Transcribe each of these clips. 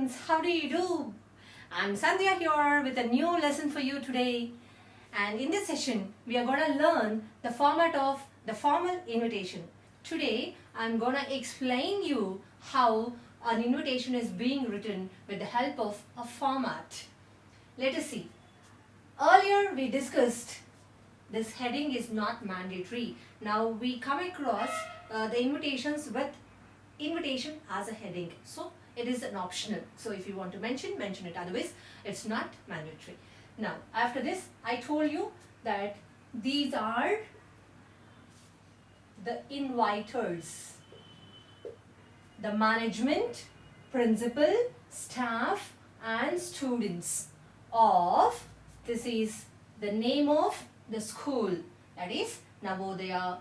students, how do you do? I'm Sandhya here with a new lesson for you today. And in this session, we are going to learn the format of the formal invitation. Today, I'm going to explain you how an invitation is being written with the help of a format. Let us see. Earlier, we discussed this heading is not mandatory. Now, we come across the invitations with invitation as a heading. So, it is an optional. So, if you want to mention it. Otherwise, it's not mandatory. Now, after this, I told you that these are the inviters. The management, principal, staff and students of, this is the name of the school, that is Navodaya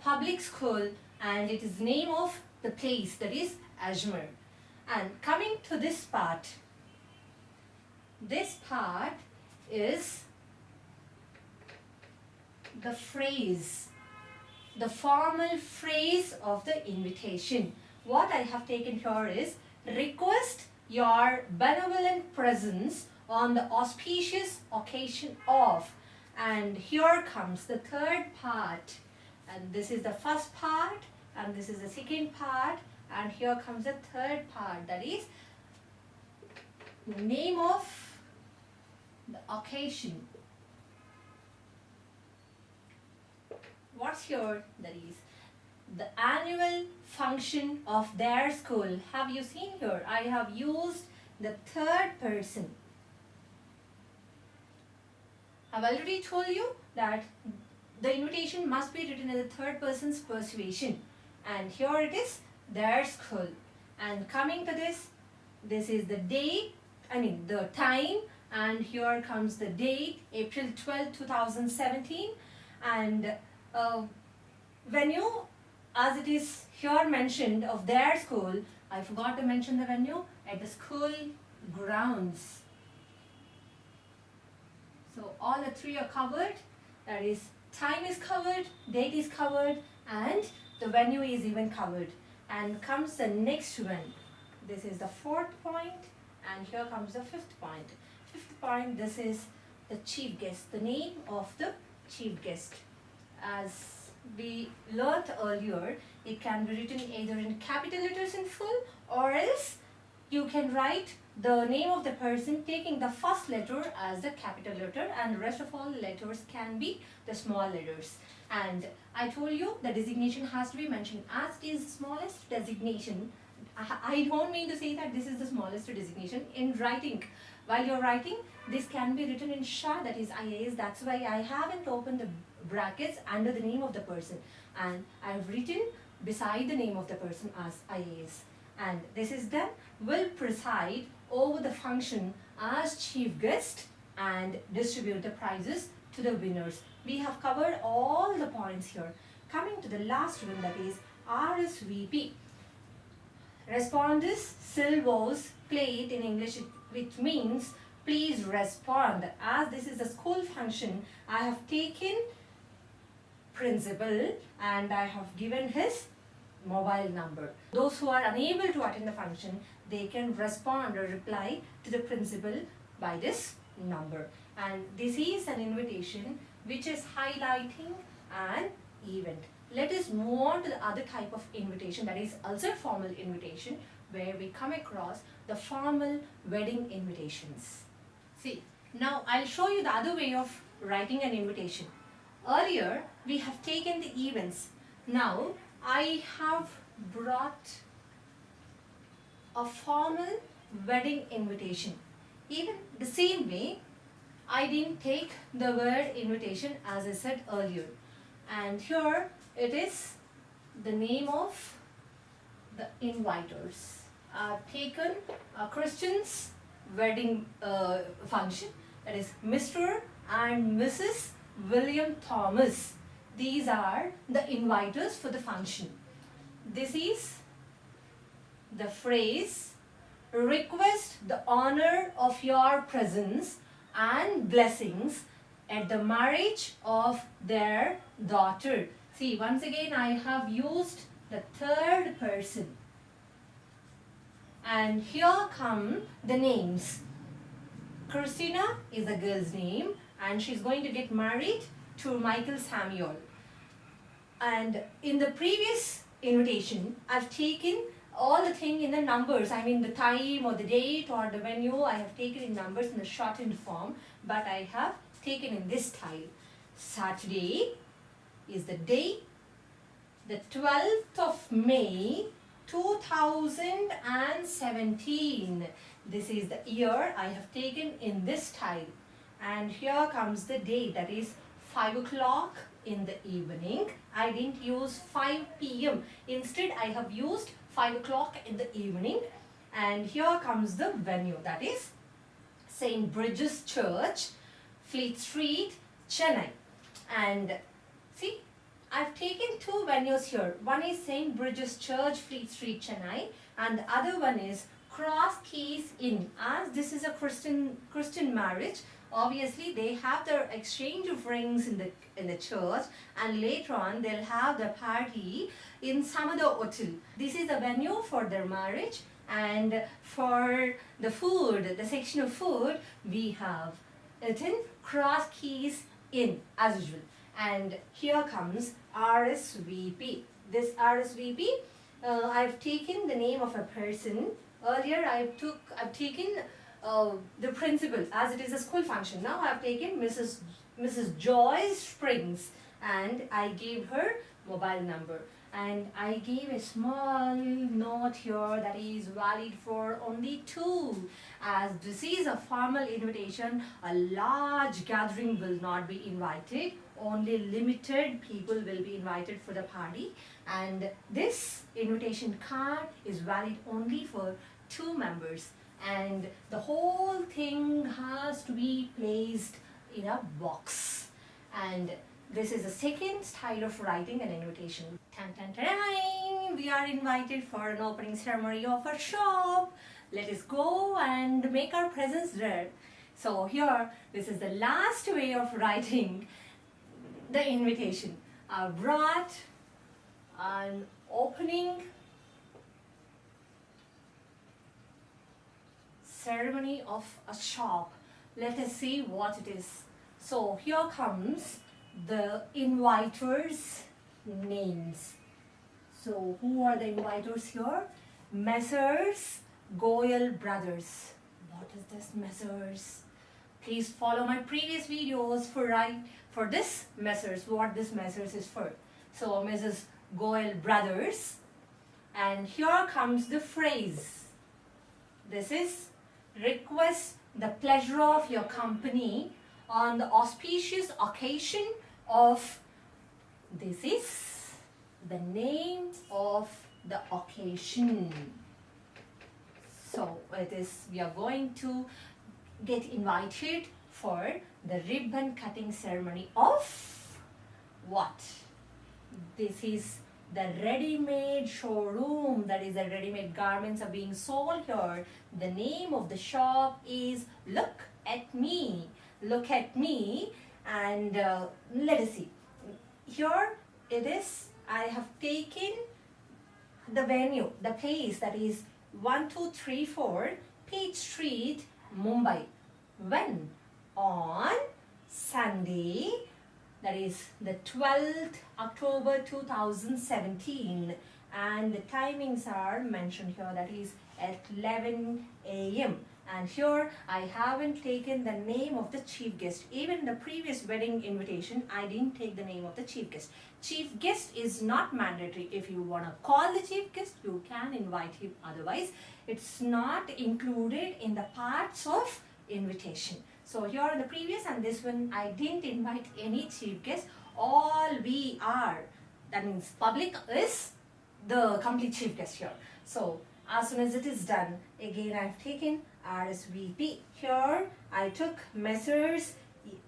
Public School, and it is name of the place, that is Ajmer. And coming to this part is the phrase, the formal phrase of the invitation. What I have taken here is request your benevolent presence on the auspicious occasion of, and here comes the third part, and this is the first part and this is the second part, and here comes the third part, that is the name of the occasion. What's here? That is the annual function of their school. Have you seen here? I have used the third person. I've already told you that the invitation must be written in the third person's persuasion. And here it is, their school. And coming to this is the date, the time, and here comes the date, April 12, 2017. And venue, as it is here mentioned of their school, I forgot to mention the venue, at the school grounds. So all the three are covered, that is time is covered, date is covered, and the venue is even covered. And comes the next one. This is the fourth point, and here comes the fifth point. Fifth point, this is the chief guest, the name of the chief guest. As we learnt earlier, it can be written either in capital letters in full, or else you can write the name of the person taking the first letter as the capital letter, and rest of all letters can be the small letters. And I told you the designation has to be mentioned as it is the smallest designation. I don't mean to say that this is the smallest designation. In writing, while you're writing, this can be written in SHA, that is IAS. That's why I haven't opened the brackets under the name of the person, and I've written beside the name of the person as IAS. And this is then will preside over the function as chief guest and distribute the prizes to the winners. We have covered all the points here. Coming to the last one, that is RSVP. Respondus silvos plate in English, which means please respond. As this is a school function, I have taken principal and I have given his mobile number. Those who are unable to attend the function, they can respond or reply to the principal by this number. And this is an invitation which is highlighting an event. Let us move on to the other type of invitation, that is also formal invitation, where we come across the formal wedding invitations. See, now I'll show you the other way of writing an invitation. Earlier, we have taken the events. Now, I have brought a formal wedding invitation. Even the same way, I didn't take the word invitation as I said earlier. And here it is the name of the inviters. I've taken a Christian's wedding function, that is Mr. and Mrs. William Thomas. These are the inviters for the function. This is the phrase, request the honor of your presence and blessings at the marriage of their daughter. See, once again I have used the third person. And here come the names. Christina is a girl's name and she's going to get married to Michael Samuel. And in the previous invitation, I've taken all the thing in the numbers. I mean the time or the date or the venue, I have taken in numbers in the shortened form, but I have taken in this style. Saturday is the day, the 12th of May 2017. This is the year I have taken in this style. And here comes the date, that is 5 o'clock in the evening. I didn't use 5 p.m. Instead, I have used 5 o'clock in the evening. And here comes the venue, that is St. Bridget's Church, Fleet Street, Chennai. And see, I've taken 2 venues here. One is St. Bridget's Church, Fleet Street, Chennai, and the other one is Cross Keys Inn. As this is a Christian marriage, obviously they have their exchange of rings in the church, and later on they'll have the party in some other hotel. This is the venue for their marriage, and for the food, the section of food, we have it in Cross Keys Inn as usual. And here comes RSVP. This RSVP, I've taken the name of a person. Earlier I've taken the principal, as it is a school function. Now I've taken Mrs. Joyce Springs and I gave her mobile number. And I gave a small note here that is valid for only 2. As this is a formal invitation, a large gathering will not be invited. Only limited people will be invited for the party. And this invitation card is valid only for 2 members. And the whole thing has to be placed in a box. And this is the second style of writing an invitation. Tan, tan, tan, we are invited for an opening ceremony of a shop. Let us go and make our presence there. So here, this is the last way of writing the invitation. I brought an opening ceremony of a shop. Let us see what it is. So here comes the inviters' names. So who are the inviters here? Messrs. Goyal Brothers. What is this Messrs? Please follow my previous videos for this Messrs, what this Messrs is for. So Mrs. Goyal Brothers. And here comes the phrase. This is request the pleasure of your company on the auspicious occasion of, this is the name of the occasion. So it is, we are going to get invited for the ribbon cutting ceremony of what? This is the ready-made showroom, that is the ready-made garments are being sold here. The name of the shop is Look at Me. Look at Me. And let us see. Here it is, I have taken the venue, the place, that is 1234 Page Street, Mumbai. When? On Sunday, that is the 12th October 2017, and the timings are mentioned here, that is at 11 a.m. And here I haven't taken the name of the chief guest. Even in the previous wedding invitation, I didn't take the name of the chief guest. Chief guest is not mandatory. If you want to call the chief guest, you can invite him. Otherwise, it's not included in the parts of invitation. So here in the previous and this one, I didn't invite any chief guest. All we are, that means public, is the complete chief guest here. So as soon as it is done, again I've taken RSVP. Here I took Messrs.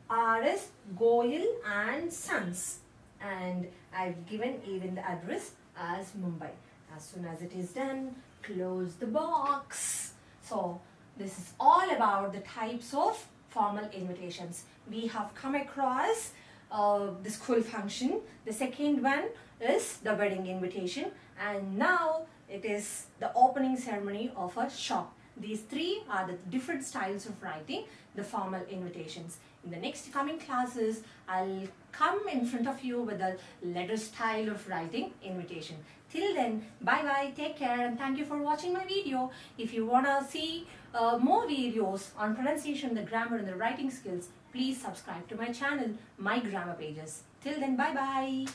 R.S. Goyal and Sons, and I've given even the address as Mumbai. As soon as it is done, close the box. So this is all about the types of formal invitations. We have come across the school function. The second one is the wedding invitation, and now it is the opening ceremony of a shop. These three are the different styles of writing the formal invitations. In the next coming classes, I'll come in front of you with a letter style of writing invitation. Till then, bye bye, take care, and thank you for watching my video. If you wanna see more videos on pronunciation, the grammar and the writing skills, please subscribe to my channel, My Grammar Pages. Till then, bye bye.